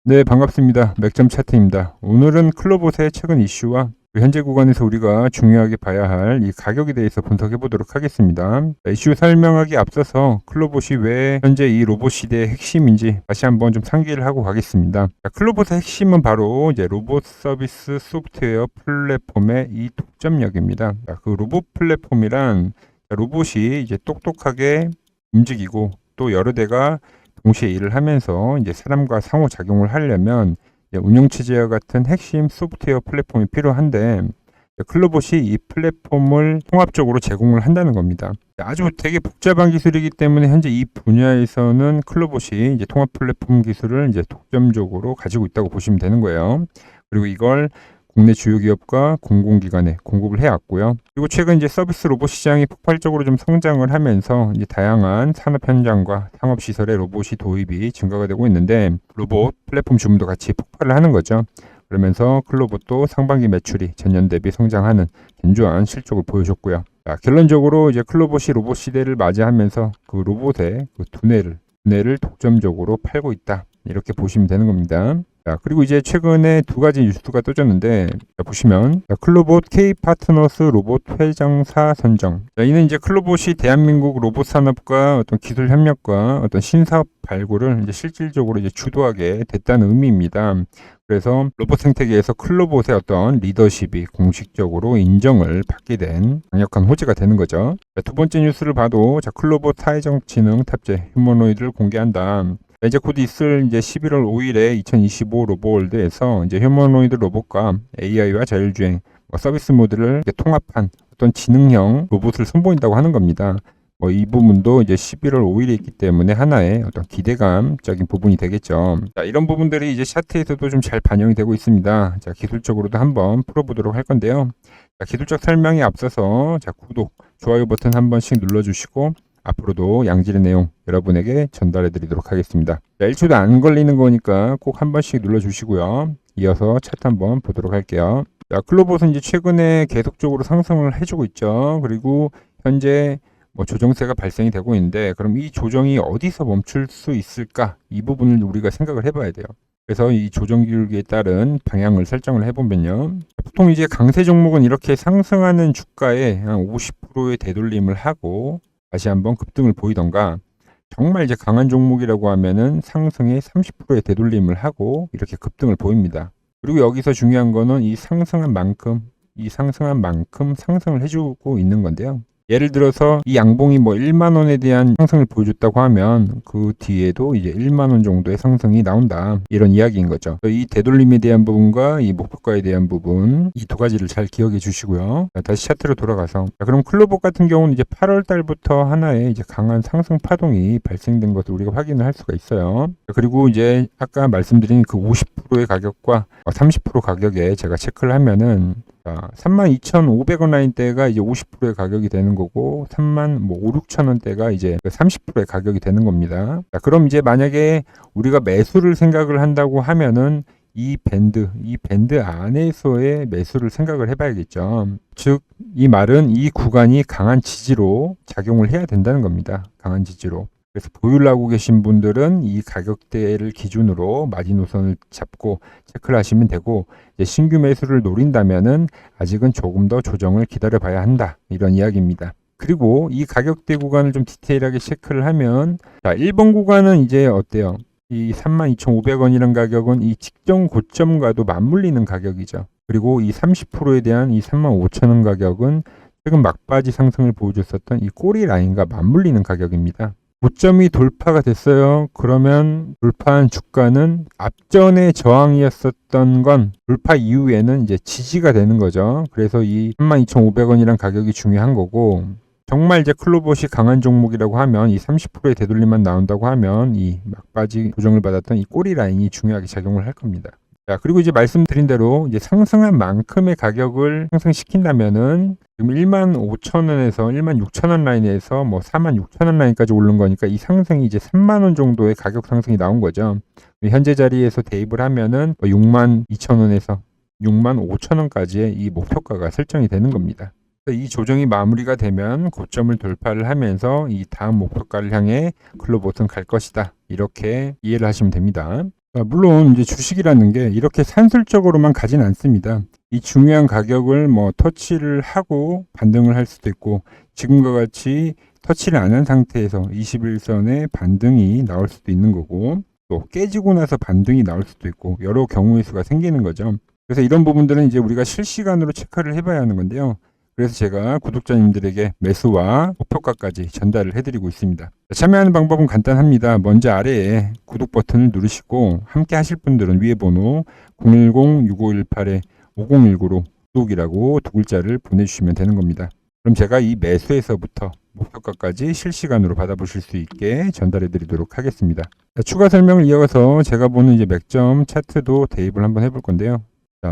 네, 반갑습니다. 맥점 차트입니다. 오늘은 클로봇의 최근 이슈와 현재 구간에서 우리가 중요하게 봐야 할 이 가격에 대해서 분석해 보도록 하겠습니다. 이슈 설명하기 앞서서 클로봇이 왜 현재 이 로봇 시대의 핵심인지 다시 한번 좀 상기를 하고 가겠습니다. 클로봇의 핵심은 바로 이제 로봇 서비스 소프트웨어 플랫폼의 이 독점력입니다. 그 로봇 플랫폼이란 로봇이 이제 똑똑하게 움직이고 또 여러 대가 동시에 일을 하면서 이제 사람과 상호작용을 하려면 운영체제와 같은 핵심 소프트웨어 플랫폼이 필요한데 클로봇이 이 플랫폼을 통합적으로 제공을 한다는 겁니다. 아주 되게 복잡한 기술이기 때문에 현재 이 분야에서는 클로봇이 이제 통합 플랫폼 기술을 이제 독점적으로 가지고 있다고 보시면 되는 거예요. 그리고 이걸 국내 주요 기업과 공공기관에 공급을 해왔고요. 그리고 최근 이제 서비스 로봇 시장이 폭발적으로 좀 성장을 하면서 이제 다양한 산업 현장과 상업 시설에 로봇이 도입이 증가가 되고 있는데 로봇 플랫폼 주문도 같이 폭발을 하는 거죠. 그러면서 클로봇도 상반기 매출이 전년 대비 성장하는 견조한 실적을 보여줬고요. 결론적으로 이제 클로봇이 로봇 시대를 맞이하면서 그 로봇의 그 두뇌를 독점적으로 팔고 있다. 이렇게 보시면 되는 겁니다. 그리고 이제 최근에 두 가지 뉴스가 떠졌는데 보시면 클로봇 K 파트너스 로봇 회장사 선정. 이는 이제 클로봇이 대한민국 로봇 산업과 어떤 기술 협력과 어떤 신사업 발굴을 이제 실질적으로 이제 주도하게 됐다는 의미입니다. 그래서 로봇 생태계에서 클로봇의 어떤 리더십이 공식적으로 인정을 받게 된 강력한 호재가 되는 거죠. 두 번째 뉴스를 봐도 클로봇 사회적 지능 탑재 휴머노이드를 공개한다. 이제 곧 있을 이제 11월 5일에 2025 로봇월드에서 이제 휴머노이드 로봇과 AI와 자율주행 서비스 모드를 통합한 어떤 지능형 로봇을 선보인다고 하는 겁니다. 이 부분도 이제 11월 5일에 있기 때문에 하나의 어떤 기대감적인 부분이 되겠죠. 이런 부분들이 이제 차트에서도 좀 잘 반영이 되고 있습니다. 기술적으로도 한번 풀어보도록 할 건데요. 기술적 설명에 앞서서 구독, 좋아요 버튼 한 번씩 눌러주시고 앞으로도 양질의 내용 여러분에게 전달해 드리도록 하겠습니다. 1초도 안 걸리는 거니까 꼭 한 번씩 눌러주시고요. 이어서 차트 한번 보도록 할게요. 클로봇은 이제 최근에 계속적으로 상승을 해주고 있죠. 그리고 현재 조정세가 발생이 되고 있는데 그럼 이 조정이 어디서 멈출 수 있을까? 이 부분을 우리가 생각을 해봐야 돼요. 그래서 이 조정 기울기에 따른 방향을 설정을 해보면요. 보통 이제 강세 종목은 이렇게 상승하는 주가에 한 50%의 되돌림을 하고 다시 한번 급등을 보이던가 정말 이제 강한 종목이라고 하면은 상승의 30%의 되돌림을 하고 이렇게 급등을 보입니다. 그리고 여기서 중요한 거는 이 상승한 만큼 상승을 해주고 있는 건데요. 예를 들어서 이 양봉이 1만 원에 대한 상승을 보여줬다고 하면 그 뒤에도 이제 1만 원 정도의 상승이 나온다. 이런 이야기인 거죠. 이 되돌림에 대한 부분과 이 목표가에 대한 부분 이 두 가지를 잘 기억해 주시고요. 다시 차트로 돌아가서 그럼 클로봇 같은 경우는 이제 8월 달부터 하나의 이제 강한 상승 파동이 발생된 것을 우리가 확인을 할 수가 있어요. 그리고 이제 아까 말씀드린 그 50%의 가격과 30% 가격에 제가 체크를 하면은 32,500원 라인대가 이제 50%의 가격이 되는 거고 35,000-6,000원대가 이제 30%의 가격이 되는 겁니다. 그럼 이제 만약에 우리가 매수를 생각을 한다고 하면은 이 밴드 안에서의 매수를 생각을 해봐야겠죠. 즉, 이 말은 이 구간이 강한 지지로 작용을 해야 된다는 겁니다. 강한 지지로. 그래서 보유를 하고 계신 분들은 이 가격대를 기준으로 마지노선을 잡고 체크를 하시면 되고 이제 신규 매수를 노린다면은 아직은 조금 더 조정을 기다려 봐야 한다. 이런 이야기입니다. 그리고 이 가격대 구간을 좀 디테일하게 체크를 하면 1번 구간은 이제 어때요? 이 32,500원이라는 가격은 이 직전 고점과도 맞물리는 가격이죠. 그리고 이 30%에 대한 이 35,000원 가격은 최근 막바지 상승을 보여줬었던 이 꼬리 라인과 맞물리는 가격입니다. 고점이 돌파가 됐어요. 그러면 돌파한 주가는 앞전에 저항이었었던 건 돌파 이후에는 이제 지지가 되는 거죠. 그래서 이 32,500원이란 가격이 중요한 거고 정말 이제 클로봇이 강한 종목이라고 하면 이 30%의 되돌림만 나온다고 하면 이 막바지 조정을 받았던 이 꼬리 라인이 중요하게 작용을 할 겁니다. 그리고 이제 말씀드린 대로 이제 상승한 만큼의 가격을 상승시킨다면은 지금 15,000원에서 16,000원 라인에서 46,000원 라인까지 오른 거니까 이 상승이 이제 3만 원 정도의 가격 상승이 나온 거죠. 현재 자리에서 대입을 하면은 62,000원에서 65,000원까지의 이 목표가가 설정이 되는 겁니다. 이 조정이 마무리가 되면 고점을 돌파를 하면서 이 다음 목표가를 향해 클로봇은 갈 것이다. 이렇게 이해를 하시면 됩니다. 물론 이제 주식이라는 게 이렇게 산술적으로만 가진 않습니다. 이 중요한 가격을 뭐 터치를 하고 반등을 할 수도 있고, 지금과 같이 터치를 안 한 상태에서 21선에 반등이 나올 수도 있는 거고, 또 깨지고 나서 반등이 나올 수도 있고, 여러 경우의 수가 생기는 거죠. 그래서 이런 부분들은 이제 우리가 실시간으로 체크를 해봐야 하는 건데요. 그래서 제가 구독자님들에게 매수와 목표가까지 전달을 해드리고 있습니다. 참여하는 방법은 간단합니다. 먼저 아래에 구독 버튼을 누르시고, 함께 하실 분들은 위에 번호 010-6518-5019로 구독이라고 두 글자를 보내주시면 되는 겁니다. 그럼 제가 이 매수에서부터 목표가까지 실시간으로 받아보실 수 있게 전달해 드리도록 하겠습니다. 추가 설명을 이어가서 제가 보는 이제 맥점 차트도 대입을 한번 해볼 건데요.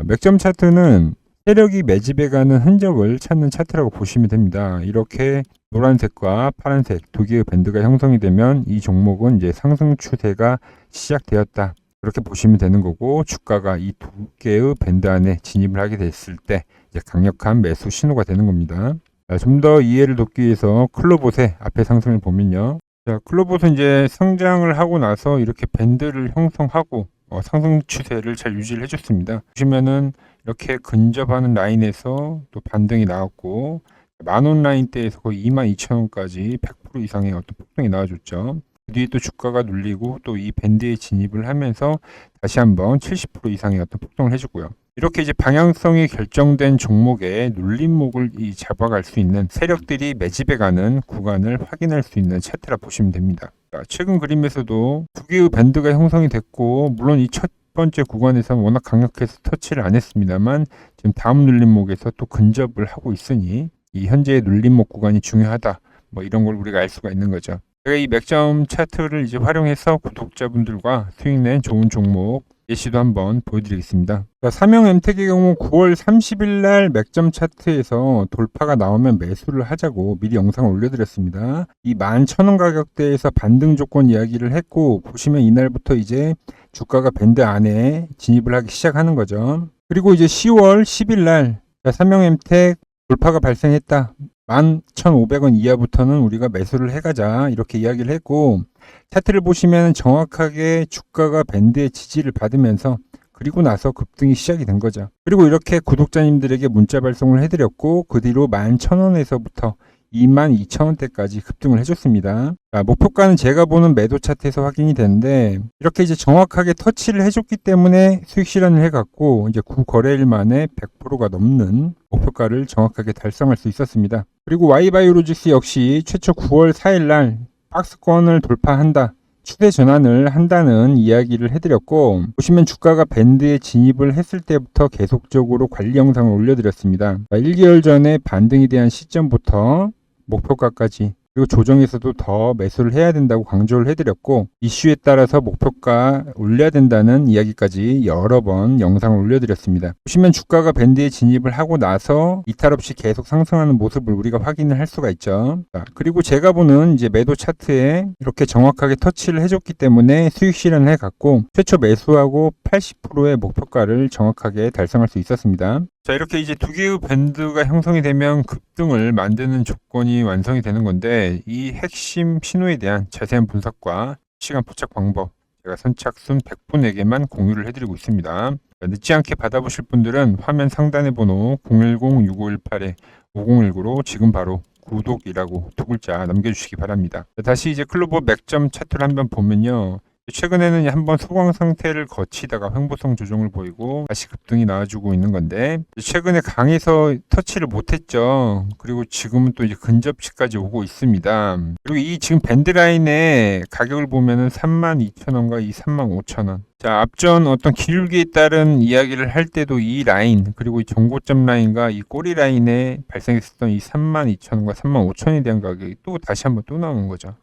맥점 차트는 세력이 매집해가는 흔적을 찾는 차트라고 보시면 됩니다. 이렇게 노란색과 파란색 두 개의 밴드가 형성이 되면 이 종목은 이제 상승 추세가 시작되었다, 그렇게 보시면 되는 거고, 주가가 이 두 개의 밴드 안에 진입을 하게 됐을 때 이제 강력한 매수 신호가 되는 겁니다. 좀 더 이해를 돕기 위해서 클로봇의 앞에 상승을 보면요. 클로봇은 이제 성장을 하고 나서 이렇게 밴드를 형성하고 상승 추세를 잘 유지를 해줬습니다. 보시면은 이렇게 근접하는 라인에서 또 반등이 나왔고, 만원 라인대에서 거의 22,000원까지 100% 이상의 어떤 폭등이 나와줬죠. 그 뒤에 또 주가가 눌리고 또 이 밴드에 진입을 하면서 다시 한번 70% 이상의 어떤 폭등을 해주고요. 이렇게 이제 방향성이 결정된 종목의 눌림목을 잡아갈 수 있는 세력들이 매집해가는 구간을 확인할 수 있는 차트라 보시면 됩니다. 최근 그림에서도 두 개의 밴드가 형성이 됐고, 물론 이 첫 번째 구간에서는 워낙 강력해서 터치를 안 했습니다만, 지금 다음 눌림목에서 또 근접을 하고 있으니 이 현재의 눌림목 구간이 중요하다, 뭐 이런 걸 우리가 알 수가 있는 거죠. 제가 이 맥점 차트를 이제 활용해서 구독자분들과 수익 낸 좋은 종목 예시도 한번 보여드리겠습니다. 삼형 엠텍의 경우 9월 30일 날 맥점 차트에서 돌파가 나오면 매수를 하자고 미리 영상을 올려드렸습니다. 이 11,000원 가격대에서 반등 조건 이야기를 했고, 보시면 이날부터 이제 주가가 밴드 안에 진입을 하기 시작하는 거죠. 그리고 이제 10월 10일 날 삼형 엠텍 돌파가 발생했다, 11,500원 이하부터는 우리가 매수를 해가자, 이렇게 이야기를 했고, 차트를 보시면 정확하게 주가가 밴드의 지지를 받으면서 그리고 나서 급등이 시작이 된 거죠. 그리고 이렇게 구독자님들에게 문자 발송을 해드렸고, 그 뒤로 11,000원에서부터 22,000원대까지 급등을 해줬습니다. 목표가는 제가 보는 매도 차트에서 확인이 되는데, 이렇게 이제 정확하게 터치를 해줬기 때문에 수익 실현을 해갔고, 이제 9거래일 만에 100%가 넘는 목표가를 정확하게 달성할 수 있었습니다. 그리고 Y바이오로직스 역시 최초 9월 4일 날 박스권을 돌파한다, 추세 전환을 한다는 이야기를 해드렸고, 보시면 주가가 밴드에 진입을 했을 때부터 계속적으로 관리 영상을 올려드렸습니다. 1개월 전에 반등에 대한 시점부터 목표가까지, 그리고 조정에서도 더 매수를 해야 된다고 강조를 해드렸고, 이슈에 따라서 목표가 올려야 된다는 이야기까지 여러 번 영상을 올려드렸습니다. 보시면 주가가 밴드에 진입을 하고 나서 이탈 없이 계속 상승하는 모습을 우리가 확인을 할 수가 있죠. 그리고 제가 보는 이제 매도 차트에 이렇게 정확하게 터치를 해줬기 때문에 수익 실현을 해갔고, 최초 매수하고 80%의 목표가를 정확하게 달성할 수 있었습니다. 이렇게 이제 두 개의 밴드가 형성이 되면 급등을 만드는 조건이 완성이 되는 건데, 이 핵심 신호에 대한 자세한 분석과 시간 포착 방법 제가 선착순 100분에게만 공유를 해드리고 있습니다. 늦지 않게 받아보실 분들은 화면 상단의 번호 010-6518-5019로 지금 바로 구독이라고 두 글자 남겨주시기 바랍니다. 다시 이제 클로봇 맥점 차트를 한번 보면요. 최근에는 한번 소강 상태를 거치다가 횡보성 조정을 보이고 다시 급등이 나와주고 있는 건데, 최근에 강해서 터치를 못했죠. 그리고 지금은 또 이제 근접치까지 오고 있습니다. 그리고 이 지금 밴드라인의 가격을 보면은 32,000원과 이 35,000원. 앞전 어떤 기울기에 따른 이야기를 할 때도 이 라인, 그리고 이 정고점 라인과 이 꼬리 라인에 발생했었던 이 32,000원과 35,000원에 대한 가격이 또 다시 한번 또 나오는 거죠.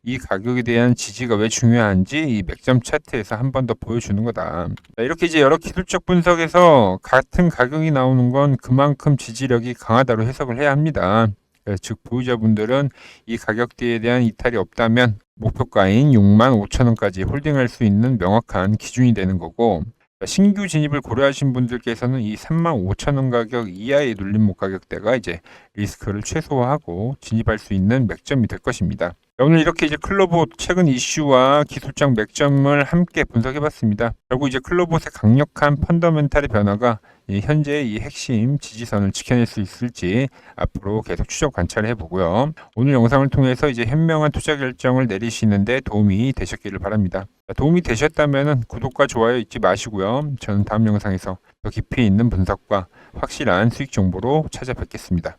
이 가격에 대한 지지가 왜 중요한지 이 맥점 차트에서 한 번 더 보여주는 거다. 이렇게 이제 여러 기술적 분석에서 같은 가격이 나오는 건 그만큼 지지력이 강하다로 해석을 해야 합니다. 즉 보유자분들은 이 가격대에 대한 이탈이 없다면 목표가인 65,000원까지 홀딩할 수 있는 명확한 기준이 되는 거고, 신규 진입을 고려하신 분들께서는 이 35,000원 가격 이하의 눌림목 가격대가 이제 리스크를 최소화하고 진입할 수 있는 맥점이 될 것입니다. 오늘 이렇게 이제 클로봇 최근 이슈와 기술적 맥점을 함께 분석해봤습니다. 결국 이제 클로봇의 강력한 펀더멘탈의 변화가 현재 이 핵심 지지선을 지켜낼 수 있을지 앞으로 계속 추적 관찰해 보고요. 오늘 영상을 통해서 이제 현명한 투자 결정을 내리시는데 도움이 되셨기를 바랍니다. 도움이 되셨다면 구독과 좋아요 잊지 마시고요. 저는 다음 영상에서 더 깊이 있는 분석과 확실한 수익 정보로 찾아뵙겠습니다.